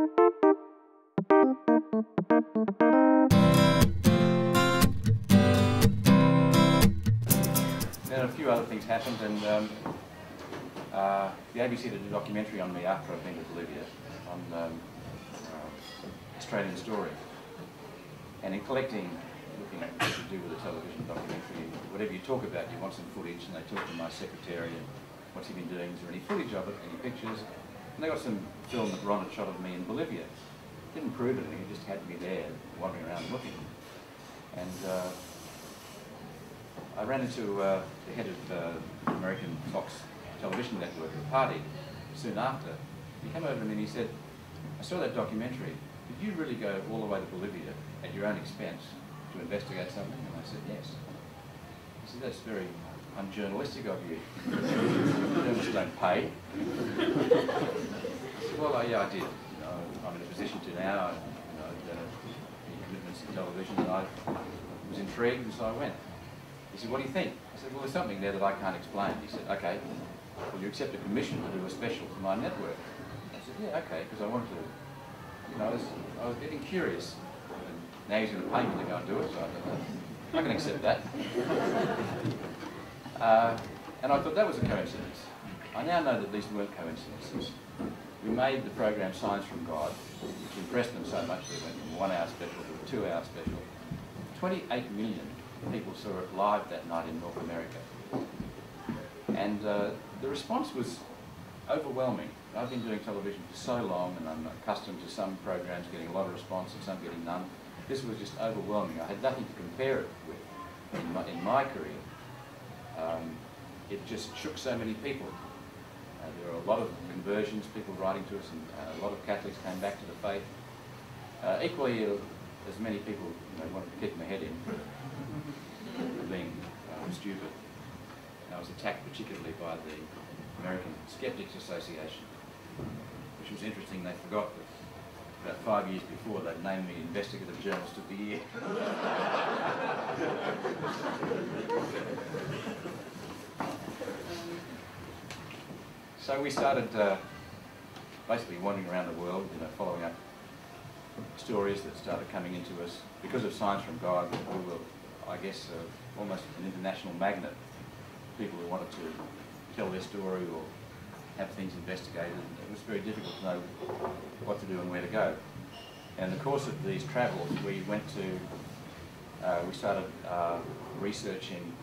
Then a few other things happened, and the ABC did a documentary on me after I'd been to Bolivia on Australian Story. And in collecting, looking at what to do with a television documentary, whatever you talk about, you want some footage, and they talked to my secretary and what's he been doing, is there any footage of it, any pictures? And they got some film that Ron had shot of me in Bolivia. Didn't prove anything, he just had me there, wandering around looking. And I ran into the head of the American Fox television network at a party soon after. He came over to me and he said, I saw that documentary. Did you really go all the way to Bolivia at your own expense to investigate something? And I said, yes. He said, that's very unjournalistic of you. Journalists don't pay. I said, well, yeah, I did. You know, I'm in a position to now. You know, I've done a commitments to television, and I was intrigued, and so I went. He said, what do you think? I said, well, there's something there that I can't explain. He said, okay, will you accept a commission to do a special for my network? I said, yeah, okay, because I wanted to, you know, I was getting curious. And now he's going to pay me to go and do it, so I can accept that. And I thought that was a coincidence. I now know that these weren't coincidences. We made the program Science from God, which impressed them so much they went from a 1 hour special to a 2 hour special. 28 million people saw it live that night in North America. And the response was overwhelming. I've been doing television for so long, and I'm accustomed to some programs getting a lot of response and some getting none. This was just overwhelming. I had nothing to compare it with in my career. It just shook so many people. There were a lot of conversions, people writing to us, and a lot of Catholics came back to the faith. Equally, as many people wanted to kick my head in for being stupid. And I was attacked particularly by the American Skeptics Association, which was interesting. They forgot that about 5 years before they'd named me Investigative Journalist of the Year. So we started basically wandering around the world, following up stories that started coming into us. Because of Science from God, we were, I guess, almost an international magnet. People who wanted to tell their story or have things investigated. It was very difficult to know what to do and where to go. And in the course of these travels, we went to, we started researching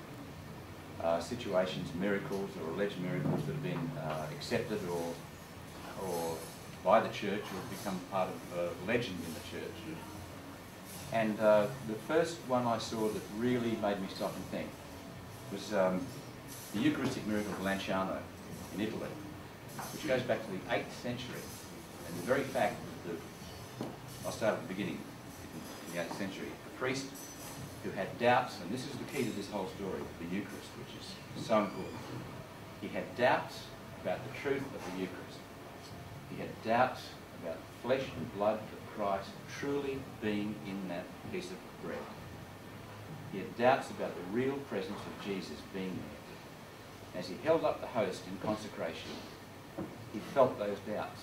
situations, miracles or alleged miracles that have been accepted or by the church or have become part of legend in the church. And the first one I saw that really made me stop and think was the Eucharistic miracle of Lanciano in Italy, which goes back to the 8th century. And the very fact that I'll start at the beginning, in the 8th century, a priest who had doubts, and this is the key to this whole story, the Eucharist, which is so important. He had doubts about the truth of the Eucharist. He had doubts about the flesh and blood of Christ truly being in that piece of bread. He had doubts about the real presence of Jesus being there. As he held up the host in consecration, he felt those doubts.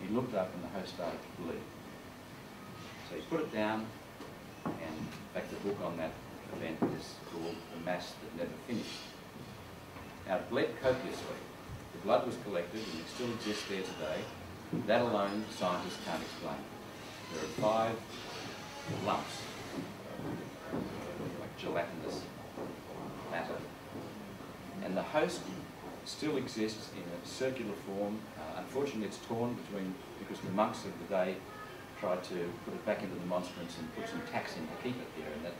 He looked up and the host started to bleed. So he put it down, and in fact the book on that event is called The Mass That Never Finished. Now it bled copiously. The blood was collected and it still exists there today. That alone scientists can't explain. There are 5 lumps, like gelatinous matter. And the host still exists in a circular form. Unfortunately it's torn because the monks of the day tried to put it back into the monstrance and put some tacks in to keep it there, and that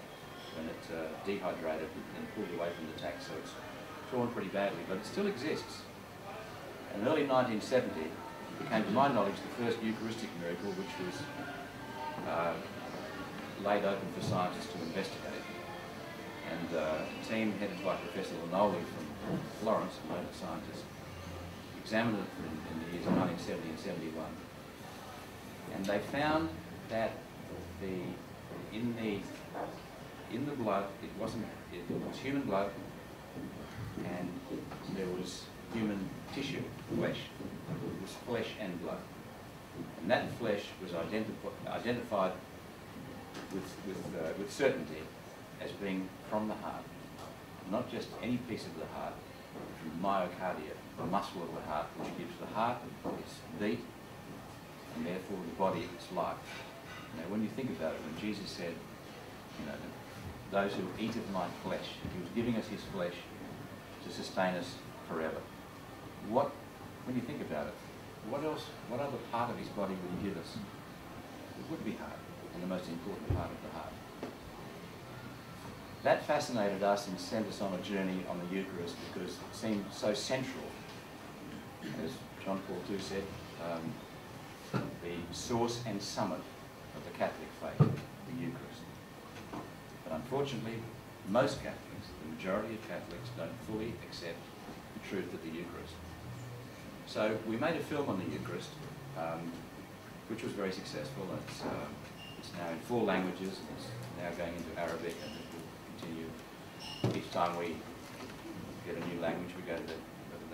when it dehydrated and pulled away from the tack, so it's torn pretty badly, but it still exists. In early 1970, it became, to my knowledge, the first Eucharistic miracle which was laid open for scientists to investigate. And a team headed by Professor Lanoli from Florence, a noted scientist, examined it in the years 1970 and 71. And they found that in the blood, it was human blood, and there was human tissue, flesh. It was flesh and blood. And that flesh was identified with certainty as being from the heart. Not just any piece of the heart, but from myocardia, the muscle of the heart, which gives the heart its beat, and therefore the body its life. Now, when you think about it, when Jesus said, you know, those who eat of my flesh, he was giving us his flesh to sustain us forever. When you think about it, what other part of his body would he give us? It would be heart, and the most important part of the heart. That fascinated us and sent us on a journey on the Eucharist because it seemed so central. As John Paul II said, the source and summit of the Catholic faith, the Eucharist. But unfortunately, most Catholics, the majority of Catholics, don't fully accept the truth of the Eucharist. So we made a film on the Eucharist, which was very successful. It's now in 4 languages, and it's now going into Arabic, and it will continue. Each time we get a new language, we go to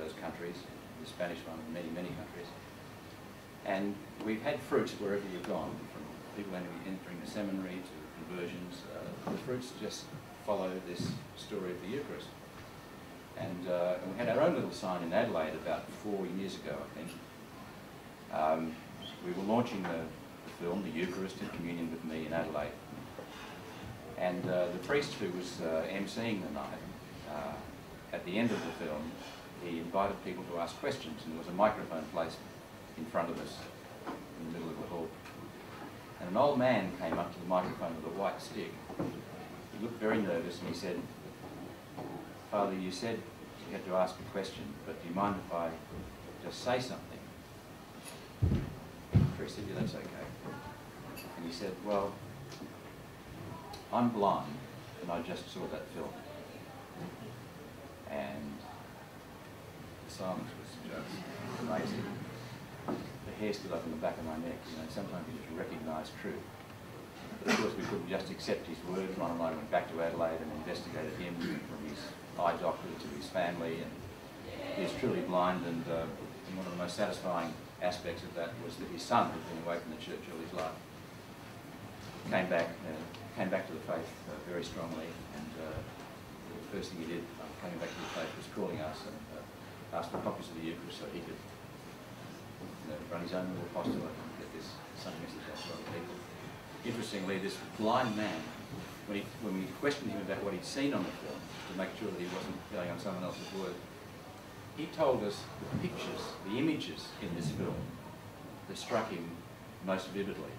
those countries, the Spanish one, and many, many countries. And we've had fruits wherever we've gone, from people entering the seminary to conversions. The fruits just follow this story of the Eucharist. And we had our own little sign in Adelaide about 4 years ago, I think. We were launching the film, The Eucharist in Communion with Me, in Adelaide. And the priest who was emceeing the night, at the end of the film, he invited people to ask questions, and there was a microphone placed in front of us in the middle of the hall. And an old man came up to the microphone with a white stick. He looked very nervous and he said, "Father, you said you had to ask a question, but do you mind if I just say something?" The priest said, "Yeah, that's okay." And he said, "Well, I'm blind and I just saw that film." And the silence was just amazing. The hair stood up in the back of my neck. You know, sometimes you just recognise truth. But of course we couldn't just accept his word. Ron and I went back to Adelaide and investigated him from his eye doctor to his family, and he is truly blind, and one of the most satisfying aspects of that was that his son, who'd been away from the church all his life, came back to the faith very strongly, and the first thing he did coming back to the faith was calling us and asked for copies of the Eucharist so he could run his own little apostolate and get this some message out to other people. Interestingly, this blind man, when we questioned him about what he'd seen on the film, to make sure that he wasn't going on someone else's word, he told us the pictures, the images in this film that struck him most vividly.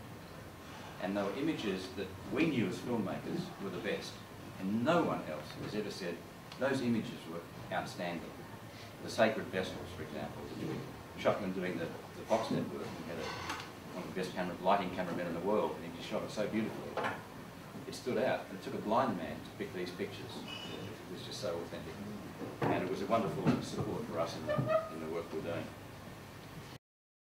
And they were images that we knew as filmmakers were the best, and no one else has ever said those images were outstanding. The sacred vessels, for example, Shotman doing the Fox Network, we had one of the best lighting cameramen in the world, and he just shot it so beautifully. It stood out, and it took a blind man to pick these pictures. It was just so authentic. And it was a wonderful support for us in the work we're doing.